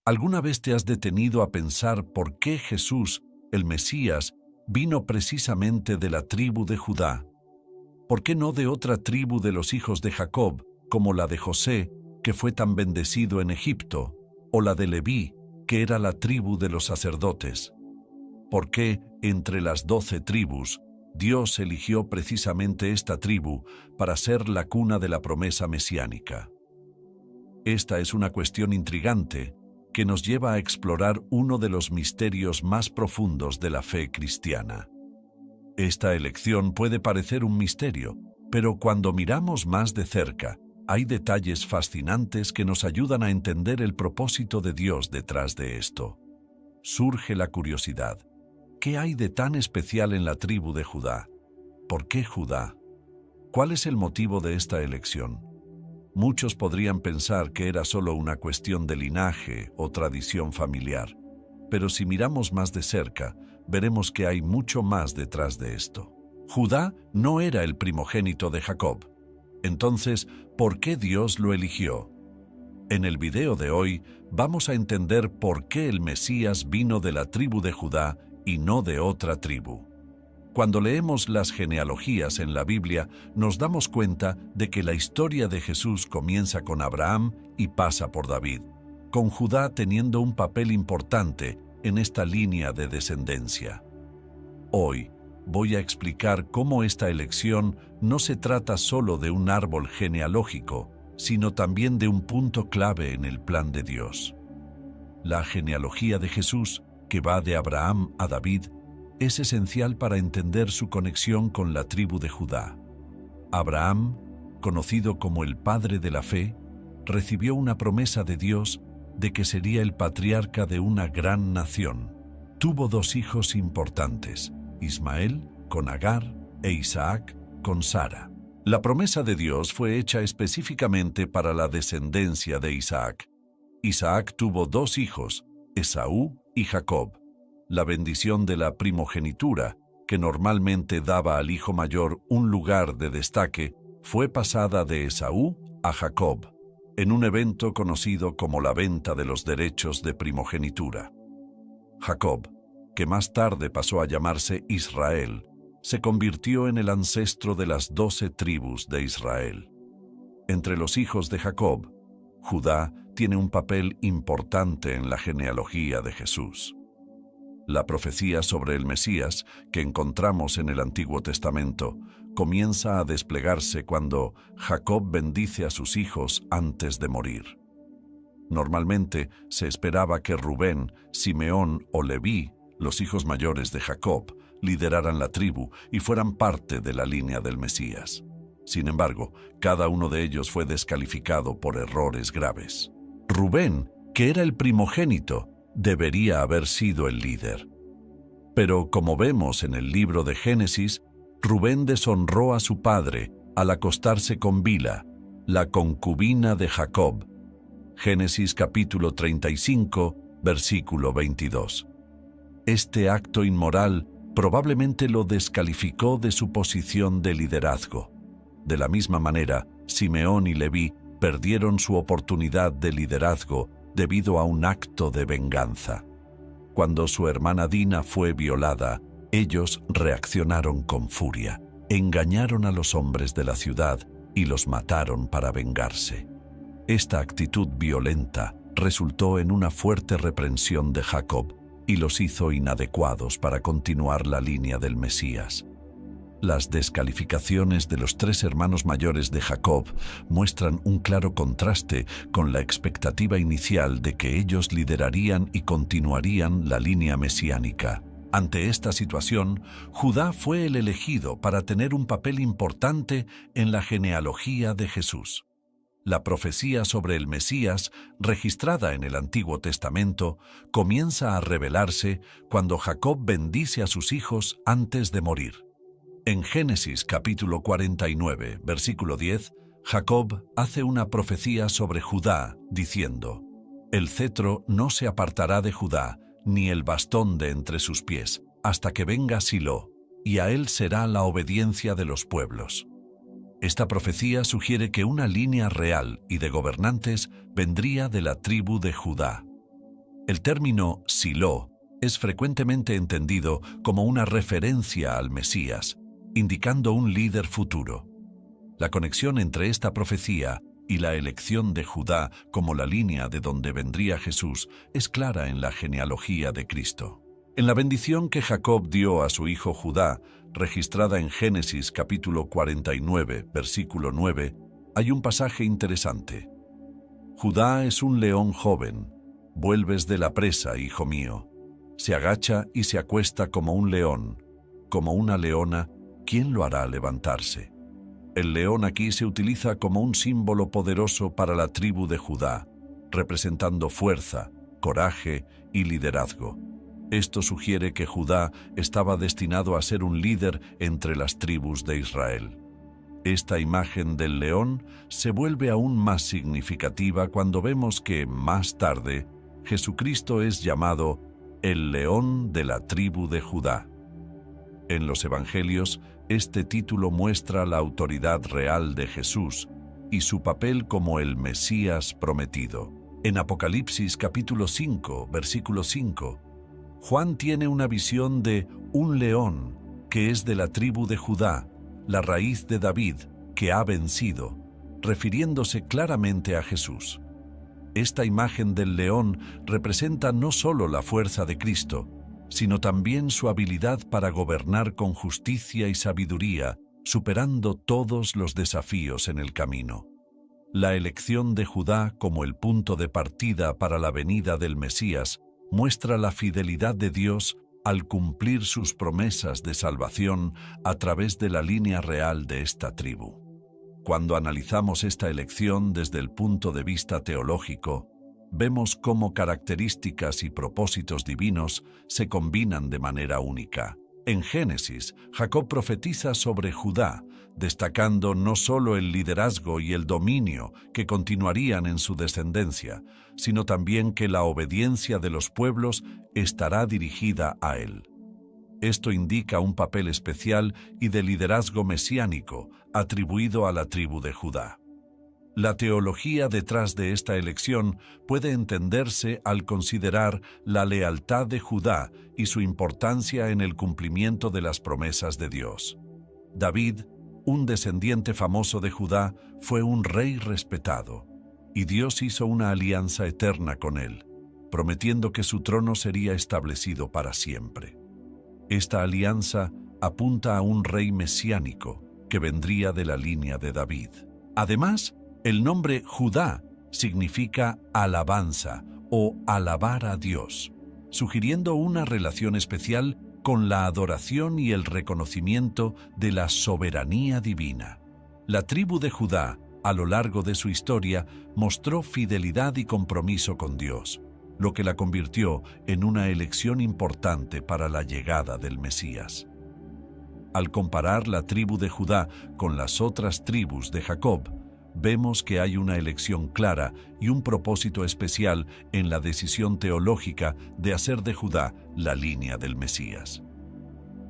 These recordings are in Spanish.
¿Alguna vez te has detenido a pensar por qué Jesús, el Mesías, vino precisamente de la tribu de Judá? ¿Por qué no de otra tribu de los hijos de Jacob, como la de José, que fue tan bendecido en Egipto, o la de Leví, que era la tribu de los sacerdotes? ¿Por qué, entre las 12 tribus, Dios eligió precisamente esta tribu para ser la cuna de la promesa mesiánica? Esta es una cuestión intrigante que nos lleva a explorar uno de los misterios más profundos de la fe cristiana. Esta elección puede parecer un misterio, pero cuando miramos más de cerca, hay detalles fascinantes que nos ayudan a entender el propósito de Dios detrás de esto. Surge la curiosidad. ¿Qué hay de tan especial en la tribu de Judá? ¿Por qué Judá? ¿Cuál es el motivo de esta elección? Muchos podrían pensar que era solo una cuestión de linaje o tradición familiar, pero si miramos más de cerca, veremos que hay mucho más detrás de esto. Judá no era el primogénito de Jacob. Entonces, ¿por qué Dios lo eligió? En el video de hoy vamos a entender por qué el Mesías vino de la tribu de Judá y no de otra tribu. Cuando leemos las genealogías en la Biblia, nos damos cuenta de que la historia de Jesús comienza con Abraham y pasa por David, con Judá teniendo un papel importante en esta línea de descendencia. Hoy voy a explicar cómo esta elección no se trata solo de un árbol genealógico, sino también de un punto clave en el plan de Dios. La genealogía de Jesús, que va de Abraham a David, es esencial para entender su conexión con la tribu de Judá. Abraham, conocido como el padre de la fe, recibió una promesa de Dios de que sería el patriarca de una gran nación. Tuvo 2 hijos importantes, Ismael con Agar e Isaac con Sara. La promesa de Dios fue hecha específicamente para la descendencia de Isaac. Isaac tuvo 2 hijos, Esaú y Jacob. La bendición de la primogenitura, que normalmente daba al hijo mayor un lugar de destaque, fue pasada de Esaú a Jacob, en un evento conocido como la venta de los derechos de primogenitura. Jacob, que más tarde pasó a llamarse Israel, se convirtió en el ancestro de las 12 tribus de Israel. Entre los hijos de Jacob, Judá tiene un papel importante en la genealogía de Jesús. La profecía sobre el Mesías, que encontramos en el Antiguo Testamento, comienza a desplegarse cuando Jacob bendice a sus hijos antes de morir. Normalmente se esperaba que Rubén, Simeón o Leví, los hijos mayores de Jacob, lideraran la tribu y fueran parte de la línea del Mesías. Sin embargo, cada uno de ellos fue descalificado por errores graves. Rubén, que era el primogénito, debería haber sido el líder. Pero como vemos en el libro de Génesis, Rubén deshonró a su padre al acostarse con Bila, la concubina de Jacob. Génesis capítulo 35, versículo 22. Este acto inmoral probablemente lo descalificó de su posición de liderazgo. De la misma manera, Simeón y Leví perdieron su oportunidad de liderazgo debido a un acto de venganza. Cuando su hermana Dina fue violada, ellos reaccionaron con furia, engañaron a los hombres de la ciudad y los mataron para vengarse. Esta actitud violenta resultó en una fuerte reprensión de Jacob y los hizo inadecuados para continuar la línea del Mesías. Las descalificaciones de los 3 hermanos mayores de Jacob muestran un claro contraste con la expectativa inicial de que ellos liderarían y continuarían la línea mesiánica. Ante esta situación, Judá fue el elegido para tener un papel importante en la genealogía de Jesús. La profecía sobre el Mesías, registrada en el Antiguo Testamento, comienza a revelarse cuando Jacob bendice a sus hijos antes de morir. En Génesis capítulo 49, versículo 10, Jacob hace una profecía sobre Judá, diciendo: «El cetro no se apartará de Judá, ni el bastón de entre sus pies, hasta que venga Silo, y a él será la obediencia de los pueblos». Esta profecía sugiere que una línea real y de gobernantes vendría de la tribu de Judá. El término Silo es frecuentemente entendido como una referencia al Mesías, indicando un líder futuro. La conexión entre esta profecía y la elección de Judá como la línea de donde vendría Jesús es clara en la genealogía de Cristo. En la bendición que Jacob dio a su hijo Judá, registrada en Génesis capítulo 49, versículo 9, hay un pasaje interesante. Judá es un león joven, vuelves de la presa, hijo mío. Se agacha y se acuesta como un león, como una leona, ¿quién lo hará levantarse? El león aquí se utiliza como un símbolo poderoso para la tribu de Judá, representando fuerza, coraje y liderazgo. Esto sugiere que Judá estaba destinado a ser un líder entre las tribus de Israel. Esta imagen del león se vuelve aún más significativa cuando vemos que, más tarde, Jesucristo es llamado el león de la tribu de Judá. En los Evangelios, este título muestra la autoridad real de Jesús y su papel como el Mesías prometido. En Apocalipsis capítulo 5, versículo 5, Juan tiene una visión de un león que es de la tribu de Judá, la raíz de David, que ha vencido, refiriéndose claramente a Jesús. Esta imagen del león representa no solo la fuerza de Cristo, sino también su habilidad para gobernar con justicia y sabiduría, superando todos los desafíos en el camino. La elección de Judá como el punto de partida para la venida del Mesías muestra la fidelidad de Dios al cumplir sus promesas de salvación a través de la línea real de esta tribu. Cuando analizamos esta elección desde el punto de vista teológico, vemos cómo características y propósitos divinos se combinan de manera única. En Génesis, Jacob profetiza sobre Judá, destacando no solo el liderazgo y el dominio que continuarían en su descendencia, sino también que la obediencia de los pueblos estará dirigida a él. Esto indica un papel especial y de liderazgo mesiánico atribuido a la tribu de Judá. La teología detrás de esta elección puede entenderse al considerar la lealtad de Judá y su importancia en el cumplimiento de las promesas de Dios. David, un descendiente famoso de Judá, fue un rey respetado, y Dios hizo una alianza eterna con él, prometiendo que su trono sería establecido para siempre. Esta alianza apunta a un rey mesiánico que vendría de la línea de David. Además, el nombre Judá significa alabanza o alabar a Dios, sugiriendo una relación especial con la adoración y el reconocimiento de la soberanía divina. La tribu de Judá, a lo largo de su historia, mostró fidelidad y compromiso con Dios, lo que la convirtió en una elección importante para la llegada del Mesías. Al comparar la tribu de Judá con las otras tribus de Jacob, vemos que hay una elección clara y un propósito especial en la decisión teológica de hacer de Judá la línea del Mesías.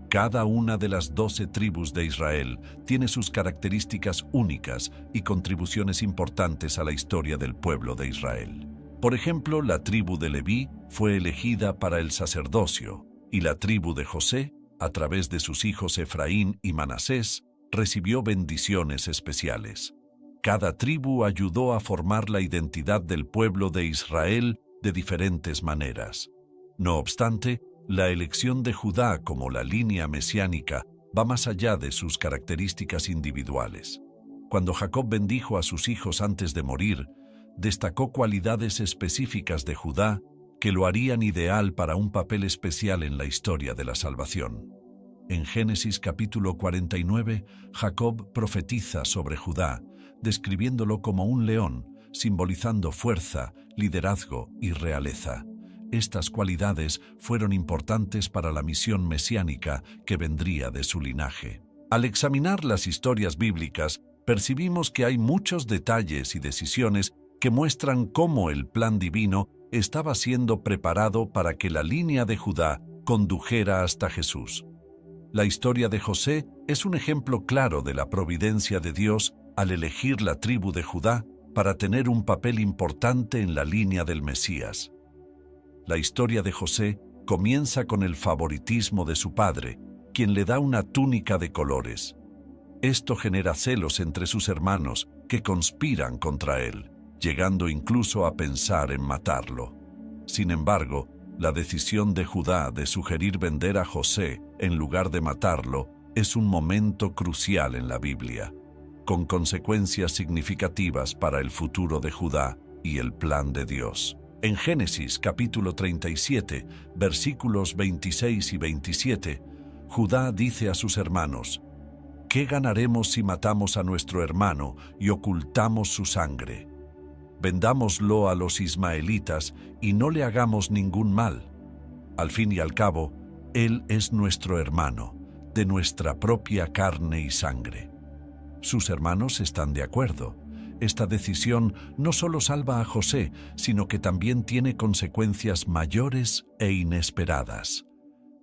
Cada una de las 12 tribus de Israel tiene sus características únicas y contribuciones importantes a la historia del pueblo de Israel. Por ejemplo, la tribu de Leví fue elegida para el sacerdocio, y la tribu de José, a través de sus hijos Efraín y Manasés, recibió bendiciones especiales. Cada tribu ayudó a formar la identidad del pueblo de Israel de diferentes maneras. No obstante, la elección de Judá como la línea mesiánica va más allá de sus características individuales. Cuando Jacob bendijo a sus hijos antes de morir, destacó cualidades específicas de Judá que lo harían ideal para un papel especial en la historia de la salvación. En Génesis capítulo 49, Jacob profetiza sobre Judá, describiéndolo como un león, simbolizando fuerza, liderazgo y realeza. Estas cualidades fueron importantes para la misión mesiánica que vendría de su linaje. Al examinar las historias bíblicas, percibimos que hay muchos detalles y decisiones que muestran cómo el plan divino estaba siendo preparado para que la línea de Judá condujera hasta Jesús. La historia de José es un ejemplo claro de la providencia de Dios al elegir la tribu de Judá para tener un papel importante en la línea del Mesías. La historia de José comienza con el favoritismo de su padre, quien le da una túnica de colores. Esto genera celos entre sus hermanos que conspiran contra él, llegando incluso a pensar en matarlo. Sin embargo, la decisión de Judá de sugerir vender a José en lugar de matarlo es un momento crucial en la Biblia, con consecuencias significativas para el futuro de Judá y el plan de Dios. En Génesis capítulo 37, versículos 26 y 27, Judá dice a sus hermanos: ¿qué ganaremos si matamos a nuestro hermano y ocultamos su sangre? Vendámoslo a los ismaelitas y no le hagamos ningún mal. Al fin y al cabo, él es nuestro hermano, de nuestra propia carne y sangre. Sus hermanos están de acuerdo. Esta decisión no solo salva a José, sino que también tiene consecuencias mayores e inesperadas.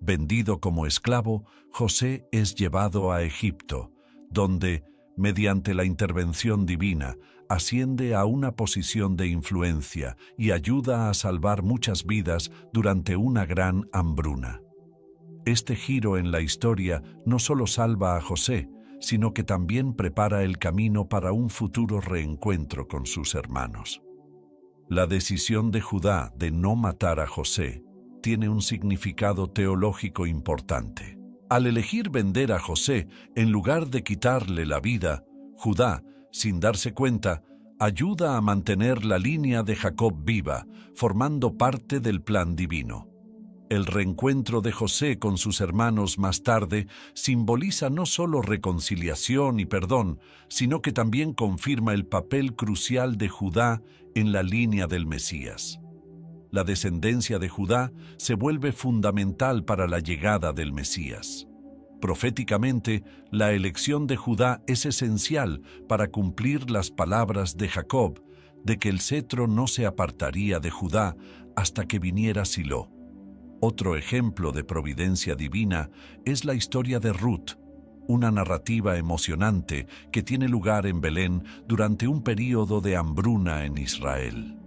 Vendido como esclavo, José es llevado a Egipto, donde, mediante la intervención divina, asciende a una posición de influencia y ayuda a salvar muchas vidas durante una gran hambruna. Este giro en la historia no solo salva a José, sino que también prepara el camino para un futuro reencuentro con sus hermanos. La decisión de Judá de no matar a José tiene un significado teológico importante. Al elegir vender a José en lugar de quitarle la vida, Judá, sin darse cuenta, ayuda a mantener la línea de Jacob viva, formando parte del plan divino. El reencuentro de José con sus hermanos más tarde simboliza no solo reconciliación y perdón, sino que también confirma el papel crucial de Judá en la línea del Mesías. La descendencia de Judá se vuelve fundamental para la llegada del Mesías. Proféticamente, la elección de Judá es esencial para cumplir las palabras de Jacob, de que el cetro no se apartaría de Judá hasta que viniera Silo. Otro ejemplo de providencia divina es la historia de Ruth, una narrativa emocionante que tiene lugar en Belén durante un período de hambruna en Israel.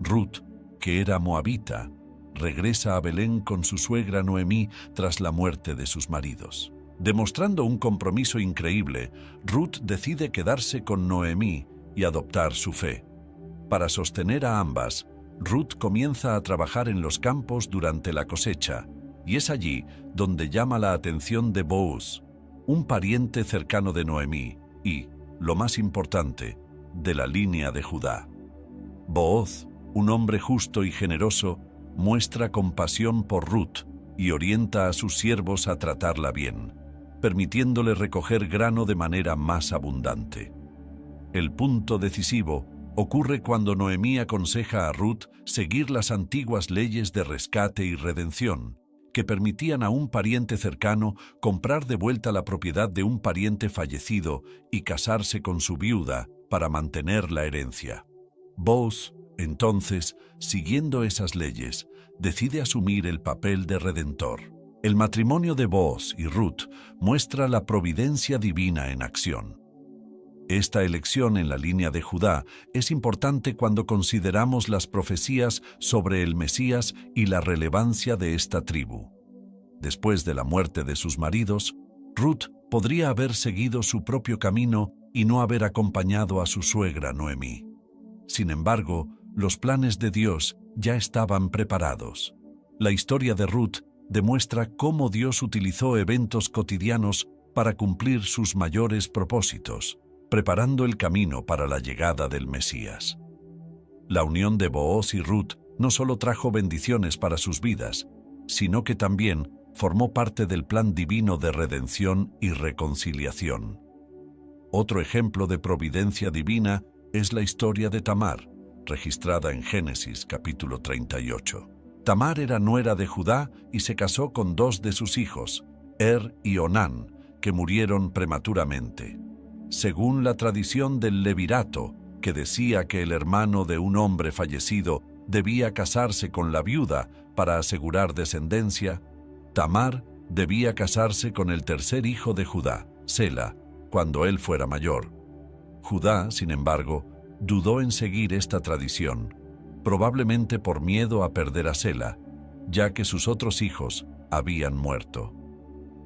Ruth, que era moabita, regresa a Belén con su suegra Noemí tras la muerte de sus maridos. Demostrando un compromiso increíble, Ruth decide quedarse con Noemí y adoptar su fe. Para sostener a ambas, Ruth comienza a trabajar en los campos durante la cosecha, y es allí donde llama la atención de Booz, un pariente cercano de Noemí y, lo más importante, de la línea de Judá. Booz, un hombre justo y generoso, muestra compasión por Ruth y orienta a sus siervos a tratarla bien, permitiéndole recoger grano de manera más abundante. El punto decisivo ocurre cuando Noemí aconseja a Ruth seguir las antiguas leyes de rescate y redención, que permitían a un pariente cercano comprar de vuelta la propiedad de un pariente fallecido y casarse con su viuda para mantener la herencia. Booz, entonces, siguiendo esas leyes, decide asumir el papel de redentor. El matrimonio de Booz y Ruth muestra la providencia divina en acción. Esta elección en la línea de Judá es importante cuando consideramos las profecías sobre el Mesías y la relevancia de esta tribu. Después de la muerte de sus maridos, Ruth podría haber seguido su propio camino y no haber acompañado a su suegra Noemí. Sin embargo, los planes de Dios ya estaban preparados. La historia de Ruth demuestra cómo Dios utilizó eventos cotidianos para cumplir sus mayores propósitos, preparando el camino para la llegada del Mesías. La unión de Booz y Ruth no solo trajo bendiciones para sus vidas, sino que también formó parte del plan divino de redención y reconciliación. Otro ejemplo de providencia divina es la historia de Tamar, registrada en Génesis capítulo 38. Tamar era nuera de Judá y se casó con dos de sus hijos, y Onán, que murieron prematuramente. Según la tradición del levirato, que decía que el hermano de un hombre fallecido debía casarse con la viuda para asegurar descendencia, Tamar debía casarse con el tercer hijo de Judá, Sela, cuando él fuera mayor. Judá, sin embargo, dudó en seguir esta tradición, probablemente por miedo a perder a Sela, ya que sus otros hijos habían muerto.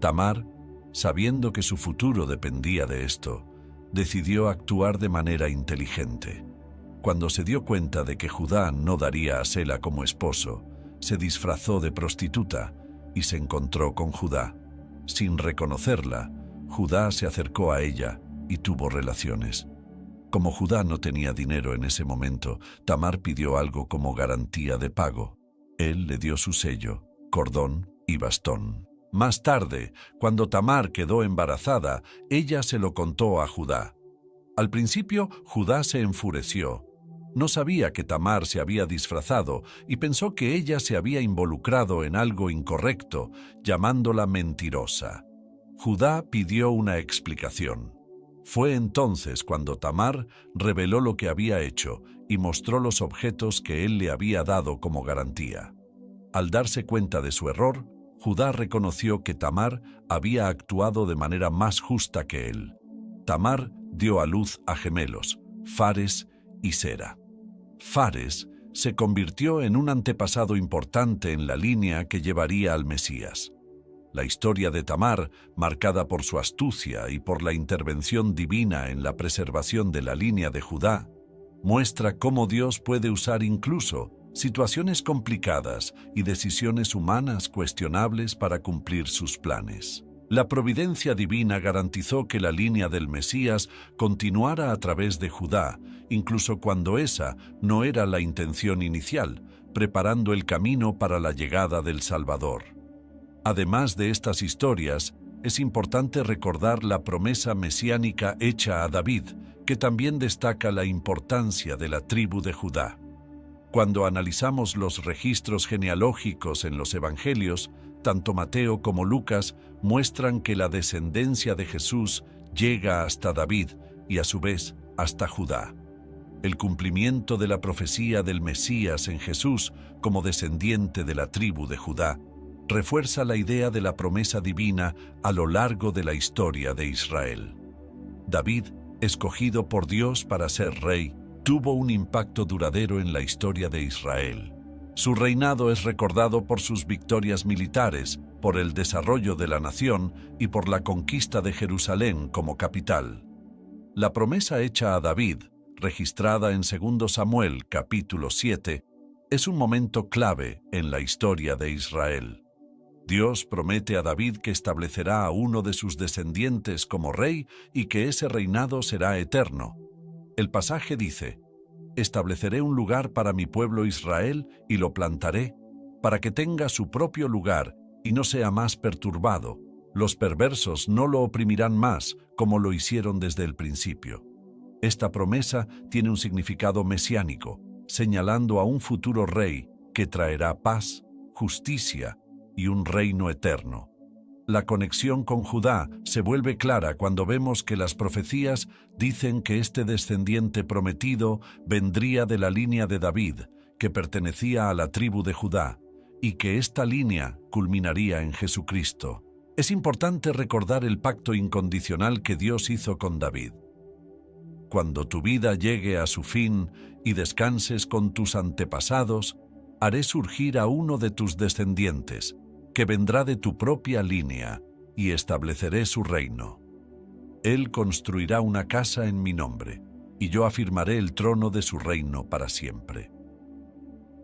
Tamar, sabiendo que su futuro dependía de esto, decidió actuar de manera inteligente. Cuando se dio cuenta de que Judá no daría a Sela como esposo, se disfrazó de prostituta y se encontró con Judá. Sin reconocerla, Judá se acercó a ella y tuvo relaciones. Como Judá no tenía dinero en ese momento, Tamar pidió algo como garantía de pago. Él le dio su sello, cordón y bastón. Más tarde, cuando Tamar quedó embarazada, ella se lo contó a Judá. Al principio, Judá se enfureció. No sabía que Tamar se había disfrazado y pensó que ella se había involucrado en algo incorrecto, llamándola mentirosa. Judá pidió una explicación. Fue entonces cuando Tamar reveló lo que había hecho y mostró los objetos que él le había dado como garantía. Al darse cuenta de su error, Judá reconoció que Tamar había actuado de manera más justa que él. Tamar dio a luz a gemelos, Fares y Zera. Fares se convirtió en un antepasado importante en la línea que llevaría al Mesías. La historia de Tamar, marcada por su astucia y por la intervención divina en la preservación de la línea de Judá, muestra cómo Dios puede usar incluso situaciones complicadas y decisiones humanas cuestionables para cumplir sus planes. La providencia divina garantizó que la línea del Mesías continuara a través de Judá, incluso cuando esa no era la intención inicial, preparando el camino para la llegada del Salvador. Además de estas historias, es importante recordar la promesa mesiánica hecha a David, que también destaca la importancia de la tribu de Judá. Cuando analizamos los registros genealógicos en los Evangelios, tanto Mateo como Lucas muestran que la descendencia de Jesús llega hasta David y a su vez hasta Judá. El cumplimiento de la profecía del Mesías en Jesús como descendiente de la tribu de Judá refuerza la idea de la promesa divina a lo largo de la historia de Israel. David, escogido por Dios para ser rey, tuvo un impacto duradero en la historia de Israel. Su reinado es recordado por sus victorias militares, por el desarrollo de la nación y por la conquista de Jerusalén como capital. La promesa hecha a David, registrada en 2 Samuel capítulo 7, es un momento clave en la historia de Israel. Dios promete a David que establecerá a uno de sus descendientes como rey y que ese reinado será eterno. El pasaje dice: «Estableceré un lugar para mi pueblo Israel y lo plantaré, para que tenga su propio lugar y no sea más perturbado. Los perversos no lo oprimirán más, como lo hicieron desde el principio». Esta promesa tiene un significado mesiánico, señalando a un futuro rey que traerá paz, justicia y un reino eterno. La conexión con Judá se vuelve clara cuando vemos que las profecías dicen que este descendiente prometido vendría de la línea de David, que pertenecía a la tribu de Judá, y que esta línea culminaría en Jesucristo. Es importante recordar el pacto incondicional que Dios hizo con David. Cuando tu vida llegue a su fin y descanses con tus antepasados, haré surgir a uno de tus descendientes, que vendrá de tu propia línea, y estableceré su reino. Él construirá una casa en mi nombre, y yo afirmaré el trono de su reino para siempre.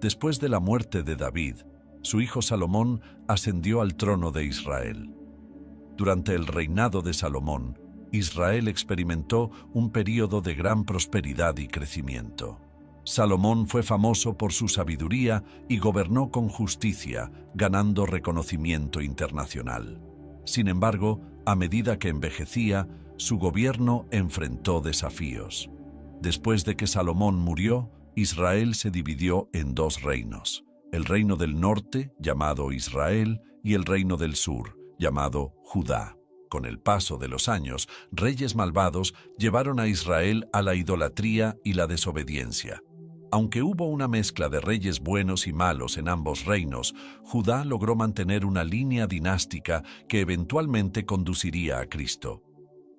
Después de la muerte de David, su hijo Salomón ascendió al trono de Israel. Durante el reinado de Salomón, Israel experimentó un período de gran prosperidad y crecimiento. Salomón fue famoso por su sabiduría y gobernó con justicia, ganando reconocimiento internacional. Sin embargo, a medida que envejecía, su gobierno enfrentó desafíos. Después de que Salomón murió, Israel se dividió en dos reinos: el reino del norte, llamado Israel, y el reino del sur, llamado Judá. Con el paso de los años, reyes malvados llevaron a Israel a la idolatría y la desobediencia. Aunque hubo una mezcla de reyes buenos y malos en ambos reinos, Judá logró mantener una línea dinástica que eventualmente conduciría a Cristo.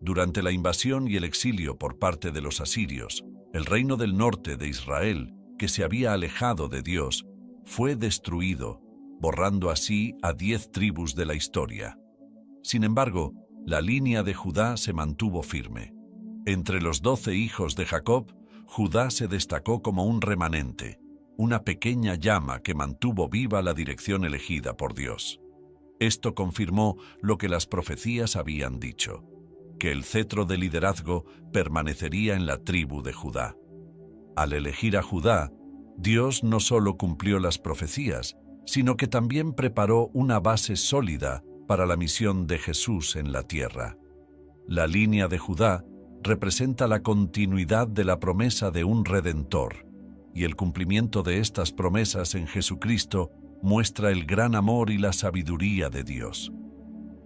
Durante la invasión y el exilio por parte de los asirios, el reino del norte de Israel que se había alejado de Dios, fue destruido, borrando así a 10 tribus de la historia. Sin embargo, la línea de Judá se mantuvo firme. Entre los 12 hijos de Jacob, Judá se destacó como un remanente, una pequeña llama que mantuvo viva la dirección elegida por Dios. Esto confirmó lo que las profecías habían dicho, que el cetro de liderazgo permanecería en la tribu de Judá. Al elegir a Judá, Dios no solo cumplió las profecías, sino que también preparó una base sólida para la misión de Jesús en la tierra. La línea de Judá representa la continuidad de la promesa de un Redentor, y el cumplimiento de estas promesas en Jesucristo muestra el gran amor y la sabiduría de Dios.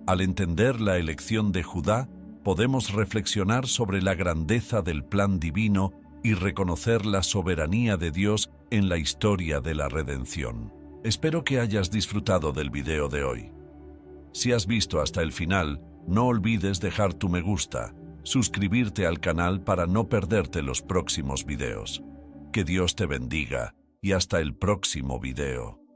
Al entender la elección de Judá, podemos reflexionar sobre la grandeza del plan divino y reconocer la soberanía de Dios en la historia de la redención. Espero que hayas disfrutado del video de hoy. Si has visto hasta el final, no olvides dejar tu me gusta, suscribirte al canal para no perderte los próximos videos. Que Dios te bendiga y hasta el próximo video.